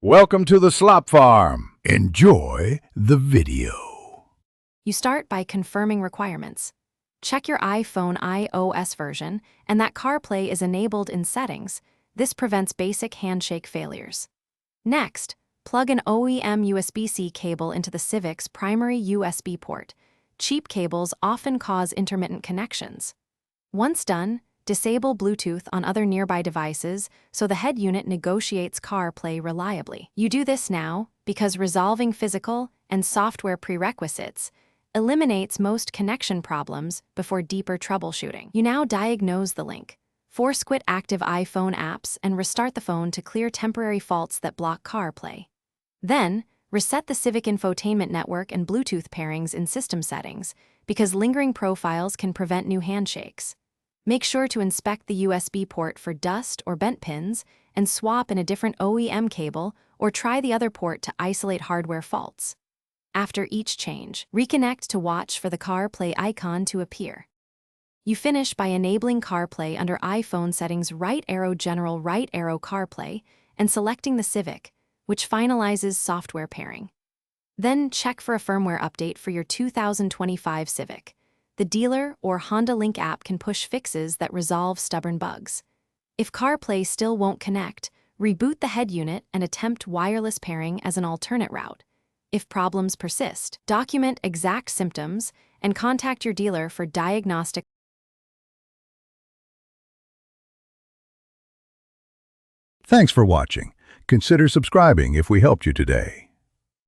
Welcome to the Slop Farm. Enjoy the video. You start by confirming requirements. Check your iPhone iOS version and that CarPlay is enabled in settings. This prevents basic handshake failures. Next, plug an OEM USB-C cable into the Civic's primary USB port. Cheap cables often cause intermittent connections. Once done, disable Bluetooth on other nearby devices so the head unit negotiates CarPlay reliably. You do this now because resolving physical and software prerequisites eliminates most connection problems before deeper troubleshooting. You now diagnose the link, force quit active iPhone apps, and restart the phone to clear temporary faults that block CarPlay. Then, reset the Civic infotainment network and Bluetooth pairings in system settings because lingering profiles can prevent new handshakes. Make sure to inspect the USB port for dust or bent pins and swap in a different OEM cable or try the other port to isolate hardware faults. After each change, reconnect to watch for the CarPlay icon to appear. You finish by enabling CarPlay under iPhone settings right arrow General right arrow CarPlay and selecting the Civic, which finalizes software pairing. Then check for a firmware update for your 2025 Civic. The dealer or Honda Link app can push fixes that resolve stubborn bugs. If CarPlay still won't connect, reboot the head unit and attempt wireless pairing as an alternate route. If problems persist, document exact symptoms and contact your dealer for diagnostic. Thanks for watching. Consider subscribing if we helped you today.